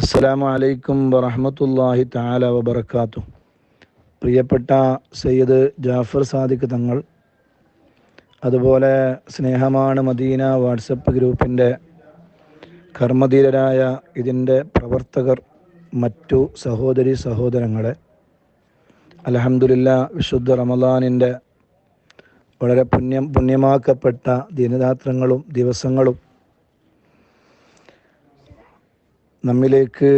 അസ്സലാമു അലൈക്കും വറഹ്മത്തുള്ളാഹി തആല വബറകാതുഹു. പ്രിയപ്പെട്ട സയ്യിദ് ജാഫർ സാദിഖ് തങ്ങൾ, അതുപോലെ സ്നേഹമാണ് മദീന വാട്സപ്പ് ഗ്രൂപ്പിൻ്റെ കർമ്മധീരരായ ഇതിൻ്റെ പ്രവർത്തകർ, മറ്റു സഹോദരി സഹോദരങ്ങളെ, അൽഹംദുലില്ലാഹ് വിശുദ്ധ റമളാനിൻ്റെ വളരെ പുണ്യമാക്കപ്പെട്ട ദിനരാത്രങ്ങളും ദിവസങ്ങളും നമ്മിലേക്ക്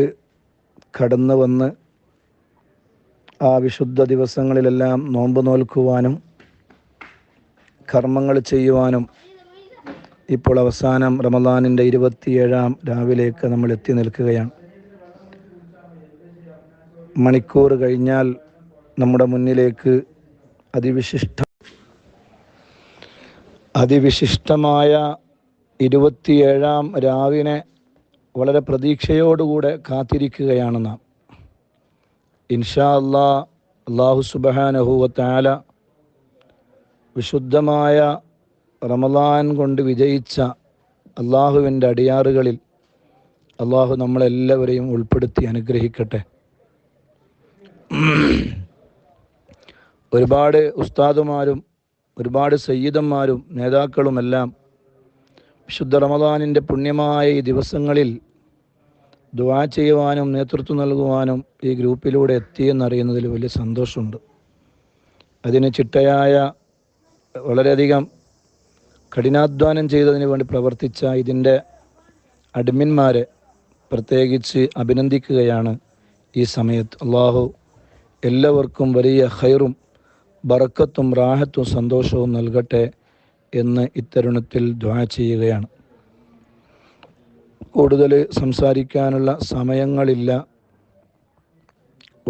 കടന്നു വന്ന് ആ വിശുദ്ധ ദിവസങ്ങളിലെല്ലാം നോമ്പ് നോൽക്കുവാനും കർമ്മങ്ങൾ ചെയ്യുവാനും ഇപ്പോൾ അവസാനം റമളാനിൻ്റെ 27-ാം രാവിലേക്ക് നമ്മൾ എത്തി നിൽക്കുകയാണ്. മണിക്കൂർ കഴിഞ്ഞാൽ നമ്മുടെ മുന്നിലേക്ക് അതിവിശിഷ്ടമായ 27-ാം രാവിനെ വളരെ പ്രതീക്ഷയോടുകൂടെ കാത്തിരിക്കുകയാണ് നാം. ഇൻഷാ അല്ലാഹ് അല്ലാഹു സുബ്ഹാനഹു വ തആല വിശുദ്ധമായ റമളാൻ കൊണ്ട് വിജയിച്ച അള്ളാഹുവിൻ്റെ അടിയാറുകളിൽ അള്ളാഹു നമ്മളെല്ലാവരെയും ഉൾപ്പെടുത്തി അനുഗ്രഹിക്കട്ടെ. ഒരുപാട് ഉസ്താദുമാരും ഒരുപാട് സയ്യിദന്മാരും നേതാക്കളുമെല്ലാം വിശുദ്ധ റമളാനിൻ്റെ പുണ്യമായ ഈ ദിവസങ്ങളിൽ ദുആ ചെയ്യുവാനും നേതൃത്വം നൽകുവാനും ഈ ഗ്രൂപ്പിലൂടെ എത്തിയെന്നറിയുന്നതിൽ വലിയ സന്തോഷമുണ്ട്. അതിന് ചിട്ടയായ വളരെയധികം കഠിനാധ്വാനം ചെയ്തതിന് വേണ്ടി പ്രവർത്തിച്ച ഇതിൻ്റെ അഡ്മിന്മാരെ പ്രത്യേകിച്ച് അഭിനന്ദിക്കുകയാണ് ഈ സമയത്ത്. അള്ളാഹു എല്ലാവർക്കും വലിയ ഖൈറും ബറക്കത്തും റാഹത്തും സന്തോഷവും നൽകട്ടെ എന്ന് ഇത്തരുണത്തിൽ ദുആ ചെയ്യുകയാണ്. കൂടുതൽ സംസാരിക്കാനുള്ള സമയങ്ങളില്ല.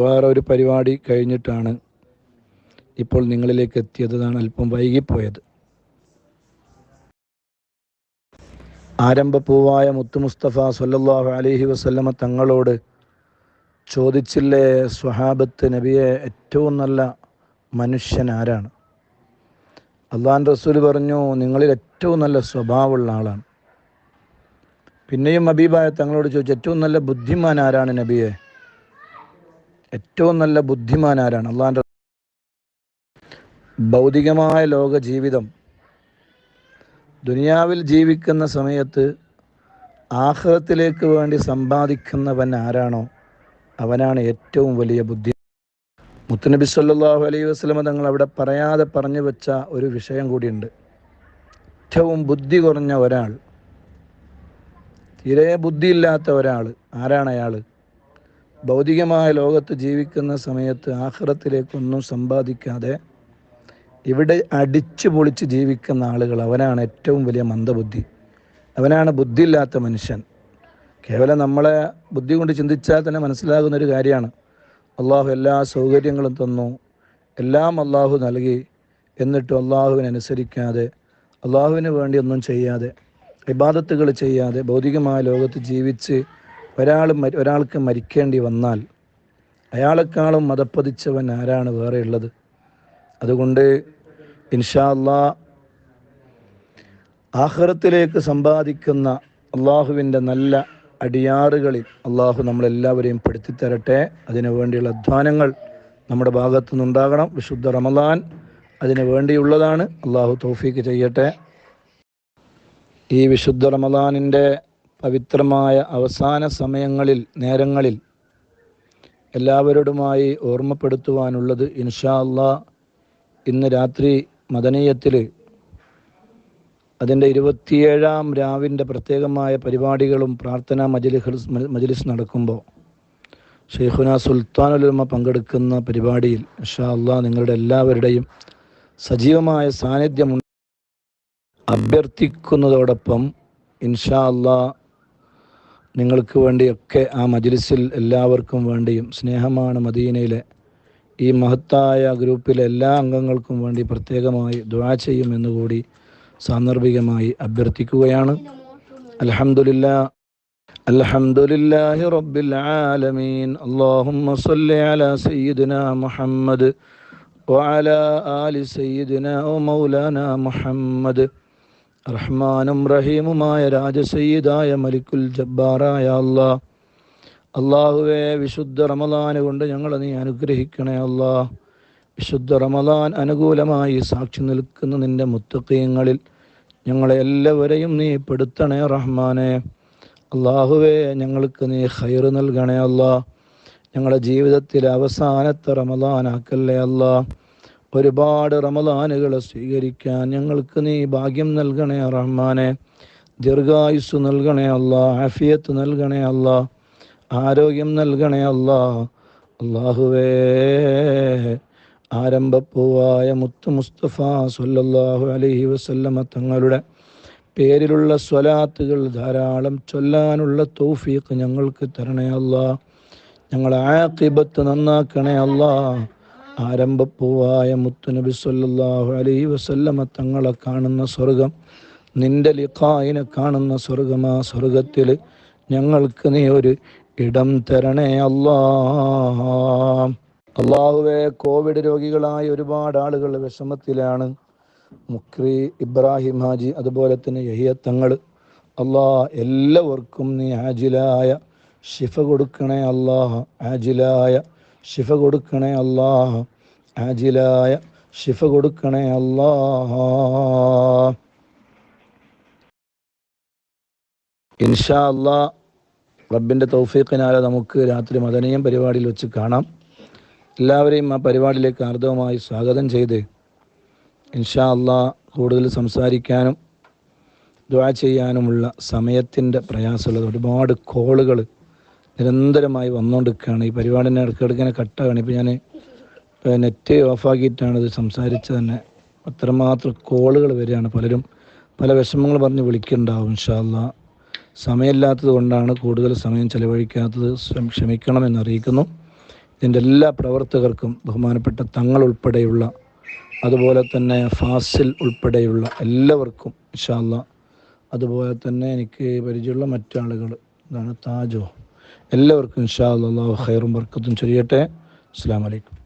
വേറൊരു പരിപാടി കഴിഞ്ഞിട്ടാണ് ഇപ്പോൾ നിങ്ങളിലേക്ക് എത്തിയതാണ് അല്പം വൈകിപ്പോയത്. ആരംഭപ്പൂവായ മുത്തു മുസ്തഫ സ്വല്ലല്ലാഹു അലൈഹി വസല്ലമ തങ്ങളോട് ചോദിച്ചില്ലേ സ്വഹാബത്ത്, നബിയെ ഏറ്റവും നല്ല മനുഷ്യൻ ആരാണ്? അള്ളാഹുവിൻ്റെ റസൂൽ പറഞ്ഞു, നിങ്ങളിൽ ഏറ്റവും നല്ല സ്വഭാവമുള്ള ആളാണ്. പിന്നെയും ഹബീബായ തങ്ങളോട് ചോദിച്ചു, ഏറ്റവും നല്ല ബുദ്ധിമാൻ ആരാണ് നബിയെ? ഏറ്റവും നല്ല ബുദ്ധിമാൻ ആരാണ്? അള്ളാഹുവിൻ്റെ ഭൗതികമായ ലോക ജീവിതം, ദുനിയാവിൽ ജീവിക്കുന്ന സമയത്ത് ആഖിറത്തിലേക്ക് വേണ്ടി സമ്പാദിക്കുന്നവൻ ആരാണോ അവനാണ് ഏറ്റവും വലിയ ബുദ്ധി. മുത്തുനബി സല്ലല്ലാഹു അലൈഹി വസല്ലമ തങ്ങൾ അവിടെ പറയാതെ പറഞ്ഞു വെച്ച ഒരു വിഷയം കൂടിയുണ്ട്. ഏറ്റവും ബുദ്ധി കുറഞ്ഞ ഒരാൾ, തീരെ ബുദ്ധിയില്ലാത്ത ഒരാൾ ആരാണ്? അയാൾ ഭൗതികമായ ലോകത്ത് ജീവിക്കുന്ന സമയത്ത് ആഖിറത്തിലേക്കൊന്നും സമ്പാദിക്കാതെ ഇവിടെ അടിച്ചു പൊളിച്ച് ജീവിക്കുന്ന ആളുകൾ, അവനാണ് ഏറ്റവും വലിയ മന്ദബുദ്ധി, അവനാണ് ബുദ്ധിയില്ലാത്ത മനുഷ്യൻ. കേവലം നമ്മളെ ബുദ്ധി കൊണ്ട് ചിന്തിച്ചാൽ തന്നെ മനസ്സിലാകുന്നൊരു കാര്യമാണ്. അള്ളാഹു എല്ലാ സൗകര്യങ്ങളും തന്നു, എല്ലാം അള്ളാഹു നൽകി, എന്നിട്ടും അള്ളാഹുവിനനുസരിക്കാതെ അള്ളാഹുവിന് വേണ്ടി ഒന്നും ചെയ്യാതെ ഇബാദത്തുകൾ ചെയ്യാതെ ഭൗതികമായ ലോകത്ത് ജീവിച്ച് ഒരാൾക്ക് മരിക്കേണ്ടി വന്നാൽ അയാളെക്കാളും മതപ്പതിച്ചവൻ ആരാണ് വേറെ ഉള്ളത്? അതുകൊണ്ട് ഇൻഷാ അല്ലാഹ് ആഖിറത്തിലേക്ക് സമ്പാദിക്കുന്ന അള്ളാഹുവിൻ്റെ നല്ല അടിയാറുകളിൽ അള്ളാഹു നമ്മളെല്ലാവരെയും പെടുത്തിത്തരട്ടെ. അതിനു വേണ്ടിയുള്ള അധ്വാനങ്ങൾ നമ്മുടെ ഭാഗത്തു നിന്നുണ്ടാകണം. വിശുദ്ധ റമളാൻ അതിനു വേണ്ടിയുള്ളതാണ്. അള്ളാഹു തൗഫീക്ക് ചെയ്യട്ടെ. ഈ വിശുദ്ധ റമളാനിൻ്റെ പവിത്രമായ അവസാന നേരങ്ങളിൽ എല്ലാവരോടുമായി ഓർമ്മപ്പെടുത്തുവാനുള്ളത്, ഇൻഷാ അല്ലാഹ് ഇന്ന് രാത്രി മദനീയത്തിൽ അതിൻ്റെ 27-ാം രാവിൻ്റെ പ്രത്യേകമായ പരിപാടികളും പ്രാർത്ഥനാ മജ്ലിസ് നടക്കുമ്പോൾ ഷെയ്ഖുന സുൽത്താനുൽ ഉലമ പങ്കെടുക്കുന്ന പരിപാടിയിൽ ഇൻഷാ അല്ലാഹ് നിങ്ങളുടെ എല്ലാവരുടെയും സജീവമായ സാന്നിധ്യം അഭ്യർത്ഥിക്കുന്നതോടൊപ്പം ഇൻഷാ അല്ലാഹ് നിങ്ങൾക്ക് വേണ്ടിയൊക്കെ ആ മജ്ലിസിൽ എല്ലാവർക്കും വേണ്ടിയും സ്നേഹമാണ് മദീനയിലെ ഈ മഹത്തായ ഗ്രൂപ്പിലെ എല്ലാ അംഗങ്ങൾക്കും വേണ്ടി പ്രത്യേകമായി ദുആ ചെയ്യുമെന്നുകൂടി സാന്ദർഭികമായി അഭ്യർത്ഥിക്കുകയാണ്. അൽഹംദുലില്ലാഹി റബ്ബിൽ ആലമീൻ. അല്ലാഹുമ്മ സ്വല്ലി അലാ സയ്യിദിനാ മുഹമ്മദ് വഅലാ ആലി സയ്യിദിനാ മൗലാനാ മുഹമ്മദ്. റഹ്മാനും റഹീമുമായ രാജസയ്യിദായ മലിക്കുൽ ജബ്ബാറായ അല്ലാഹ്, അള്ളാഹുവേ, വിശുദ്ധ റമദാൻ കൊണ്ട് ഞങ്ങളെ നീ അനുഗ്രഹിക്കണേ അല്ലാ. വിശുദ്ധ റമദാൻ അനുകൂലമായി സാക്ഷി നിൽക്കുന്ന നിന്റെ മുത്തഖീങ്ങളിൽ ഞങ്ങളെ എല്ലാവരെയും നീ പെടുത്തണേ റഹ്മാനെ. അള്ളാഹുവേ, ഞങ്ങൾക്ക് നീ ഖൈർ നൽകണേ അല്ലാ. ഞങ്ങളുടെ ജീവിതത്തിലെ അവസാനത്തെ റമദാനാക്കല്ലേ അല്ലാ. ഒരുപാട് റമദാനുകൾ സ്വീകരിക്കാൻ ഞങ്ങൾക്ക് നീ ഭാഗ്യം നൽകണേ റഹ്മാനെ. ദീർഘായുസ് നൽകണേ അല്ലാ. ആഫിയത്ത് നൽകണേ അല്ലാ. ആരോഗ്യം നൽകണേ അല്ലാ. അള്ളാഹുവേ, ആരംഭപ്പൂവായ മുത്ത് മുസ്തഫ സ്വല്ലല്ലാഹു അലൈഹി വസല്ലമ തങ്ങളുടെ പേരിലുള്ള സ്വലാത്തുകൾ ധാരാളം ചൊല്ലാനുള്ള തൗഫീഖ് ഞങ്ങൾക്ക് തരണേ അല്ലാ. ഞങ്ങളെ ആഖിബത്ത് നന്നാക്കണേ അല്ലാ. ആരംഭപ്പൂവായ മുത്തുനബി സ്വല്ലല്ലാഹു അലൈഹി വസല്ലമ തങ്ങളെ കാണുന്ന സ്വർഗം, നിന്റെ ലിഖായിനെ കാണുന്ന സ്വർഗം, ആ സ്വർഗത്തിൽ ഞങ്ങൾക്ക് നീ ഒരു ഇടം തരണേ അല്ലാ. അള്ളാഹുവേ, കോവിഡ് രോഗികളായ ഒരുപാട് ആളുകൾ വിഷമത്തിലാണ്. മുക്രി ഇബ്രാഹിം ഹാജി, അതുപോലെ തന്നെ യഹിയ തങ്ങൾ, അല്ലാ എല്ലാവർക്കും നീ ആജിലായ ശിഫ കൊടുക്കണേ അല്ലാ. ആജിലായ ശിഫ കൊടുക്കണേ അല്ലാ. ആജിലായ ശിഫ കൊടുക്കണേ അല്ലാ. ഇൻഷാ അല്ലാ, റബ്ബിൻ്റെ തൗഫീഖിനാലെ നമുക്ക് രാത്രി മദനീയം പരിപാടിയിൽ വെച്ച് കാണാം. എല്ലാവരെയും ആ പരിപാടിയിലേക്ക് ആർദ്രമായി സ്വാഗതം ചെയ്ത്, ഇൻഷാ അല്ലാ കൂടുതൽ സംസാരിക്കാനും ദുആ ചെയ്യാനുമുള്ള സമയത്തിൻ്റെ പ്രയാസമുള്ളത്. ഒരുപാട് കോളുകൾ നിരന്തരമായി വന്നുകൊണ്ടിരിക്കുകയാണ്. ഈ പരിപാടിനെ ഇടയ്ക്കിടയ്ക്ക് കട്ടാണ്. ഇപ്പോൾ ഞാൻ നെറ്റ് ഓഫാക്കിയിട്ടാണ് ഇത് സംസാരിച്ചത് തന്നെ. അത്രമാത്രം കോളുകൾ വരികയാണ്. പലരും പല വിഷമങ്ങൾ പറഞ്ഞ് വിളിക്കുന്നുണ്ടാവും. ഇൻഷാ അല്ലാ സമയമില്ലാത്തത് കൊണ്ടാണ് കൂടുതൽ സമയം ചെലവഴിക്കാത്തത്. ക്ഷമിക്കണമെന്ന് അറിയിക്കുന്നു. ഇതിൻ്റെ എല്ലാ പ്രവർത്തകർക്കും, ബഹുമാനപ്പെട്ട തങ്ങൾ ഉൾപ്പെടെയുള്ള, അതുപോലെ തന്നെ ഫാസിൽ ഉൾപ്പെടെയുള്ള എല്ലാവർക്കും ഇൻഷാ അല്ലാ, അതുപോലെ തന്നെ എനിക്ക് പരിചയമുള്ള മറ്റാളുകൾ, ഇതാണ് താജോ, എല്ലാവർക്കും ഇൻഷാ അല്ലാ അല്ലാഹു ഖൈറും ബർക്കത്തും ചൊരിയട്ടെ. അസ്സലാമു അലൈക്കും.